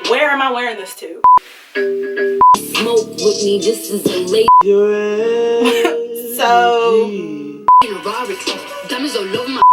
Where am I wearing this to? Smoke with me, this is a late. So Diamonds all over my.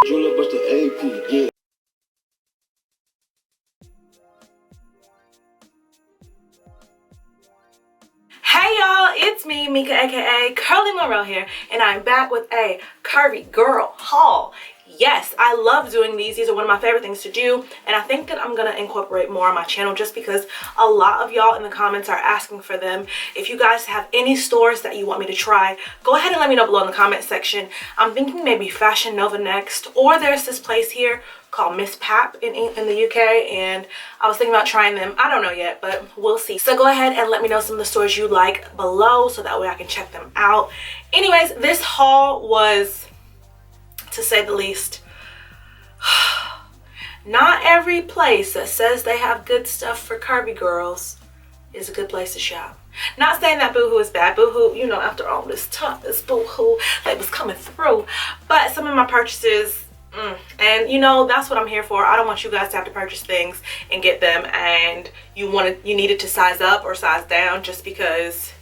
hey y'all, it's me, Mika, aka Curly Monroe here, and I'm back with a curvy girl haul. Yes, I love doing these. These are one of my favorite things to do, and I think that I'm gonna incorporate more on my channel just because a lot of y'all in the comments are asking for them. If you guys have any stores that you want me to try, go ahead and let me know below in the comment section. I'm thinking maybe Fashion Nova next, or there's this place here called Miss Pap in the UK, and I was thinking about trying them. I don't know yet, but we'll see. So go ahead and let me know some of the stores you like below so that way I can check them out. Anyways, this haul was, to say the least, not every place that says they have good stuff for curvy girls is a good place to shop. Not saying that Boohoo is bad. Boohoo, you know, after all this time, this Boohoo that was coming through. But some of my purchases, and you know, that's what I'm here for. I don't want you guys to have to purchase things and get them and you needed to size up or size down just because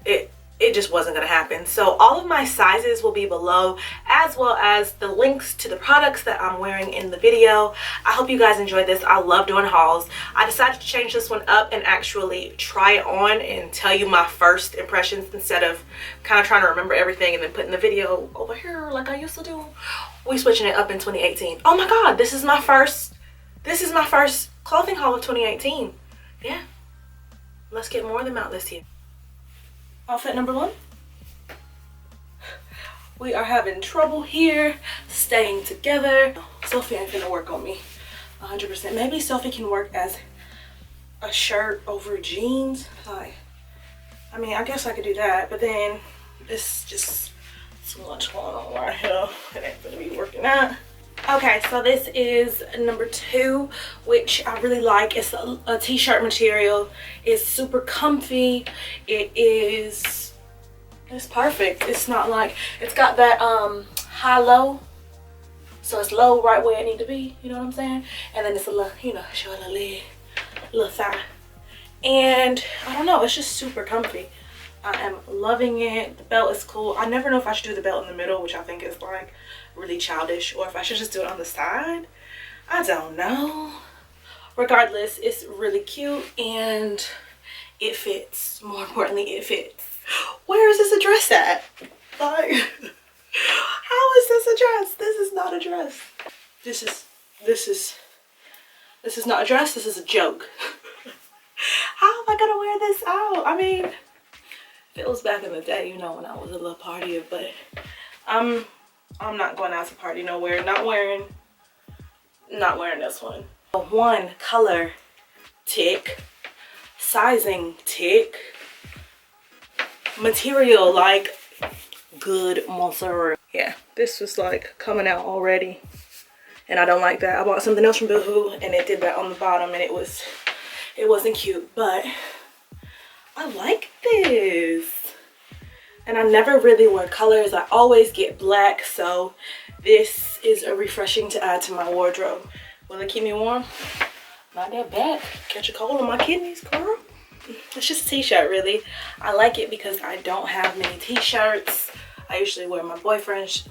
it just wasn't gonna happen. So all of my sizes will be below, as well as the links to the products that I'm wearing in the video. I hope you guys enjoyed this. I love doing hauls. I decided to change this one up and actually try it on and tell you my first impressions instead of kind of trying to remember everything and then putting the video over here like I used to do. We switching it up in 2018. Oh my god, this is my first clothing haul of 2018. Yeah, let's get more of them out this year. Outfit number one. We are having trouble here staying together. Sophie ain't gonna work on me 100%. Maybe Sophie can work as a shirt over jeans. Like, I mean, I guess I could do that, but then it's just so much going on right here. It ain't gonna be working out. Okay, so this is number two, which I really like. It's a t-shirt material. It's super comfy. It's perfect. It's not like, it's got that high-low, so it's low right where it need to be, you know what I'm saying? And then it's a little, you know, show a little leg, little thigh. And I don't know, it's just super comfy. I am loving it. The belt is cool. I never know if I should do the belt in the middle, which I think is like really childish, or if I should just do it on the side. I don't know. Regardless, it's really cute and it fits. More importantly, it fits. Where is this address at? Like, how is this a dress? This is not a dress. This is not a dress. This is a joke. How am I gonna wear this out? I mean, it was back in the day, you know, when I was a little partier, but I'm not going out to party nowhere. Not wearing this one. One, color, tick. Sizing, tick. Material, like, good mozzarella. Yeah, this was like coming out already, and I don't like that. I bought something else from Boohoo and it did that on the bottom, and it wasn't cute, but I like this. And I never really wear colors. I always get black, so this is a refreshing to add to my wardrobe. Will it keep me warm? Not that bad. Catch a cold on my kidneys, girl. It's just a t-shirt, really. I like it because I don't have many t-shirts. I usually wear my boyfriend.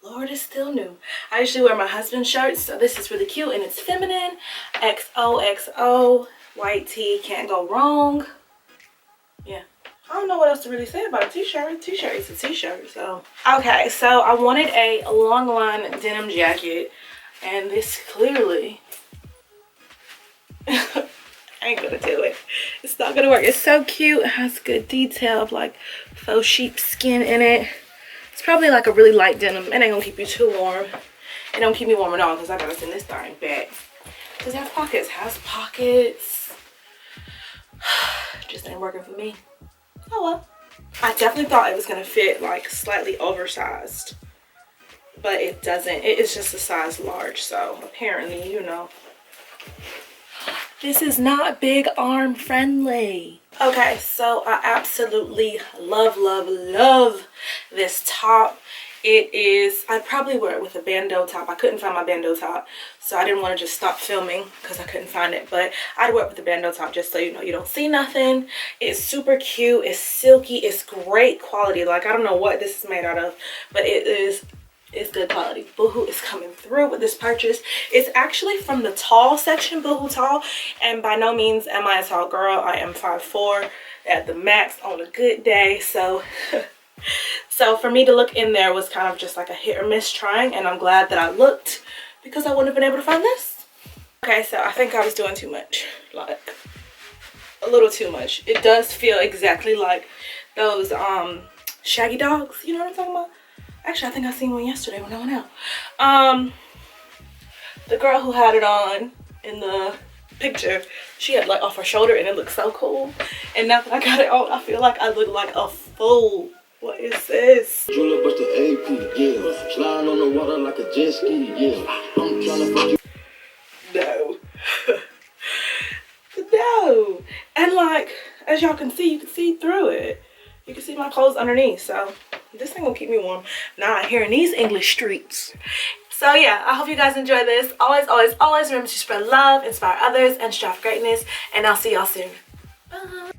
Lord, it's still new. I usually wear my husband's shirts, so this is really cute and it's feminine. XOXO, white tee, can't go wrong. Yeah. I don't know what else to really say about a t-shirt. A t-shirt is a t-shirt, so. Okay, so I wanted a long line denim jacket, and this clearly ain't gonna do it. It's not gonna work. It's so cute. It has good detail of like faux sheep skin in it. It's probably like a really light denim. It ain't gonna keep you too warm. It don't keep me warm at all because I gotta send this thing back. Does it have pockets? Has pockets. Just ain't working for me. Oh well. I definitely thought it was gonna fit like slightly oversized, but it doesn't. It is just a size large, so apparently, you know, this is not big arm friendly. Okay, so I absolutely love this top. It is, I'd probably wear it with a bandeau top. I couldn't find my bandeau top, so I didn't want to just stop filming because I couldn't find it. But I'd wear it with the bandeau top just so you know you don't see nothing. It's super cute. It's silky. It's great quality. Like, I don't know what this is made out of, but it's good quality. Boohoo is coming through with this purchase. It's actually from the tall section, Boohoo tall, and by no means am I a tall girl. I am 5'4" at the max on a good day, so so for me to look in there was kind of just like a hit or miss trying, and I'm glad that I looked because I wouldn't have been able to find this. Okay, so I think I was doing too much, like a little too much. It does feel exactly like those shaggy dogs, you know what I'm talking about? Actually, I think I seen one yesterday when I went out. The girl who had it on in the picture, she had like off her shoulder and it looked so cool. And now that I got it on, I feel like I look like a fool. What is this? Drill up the AP, yeah. Slide on the water like a jet ski, yeah. I'm tryna fuck you. No. No. And like, as y'all can see, you can see through it. You can see my clothes underneath, so this thing will keep me warm. Not out here in these English streets. So yeah, I hope you guys enjoy this. Always, always, always remember to spread love, inspire others, and strive for greatness. And I'll see y'all soon. Bye.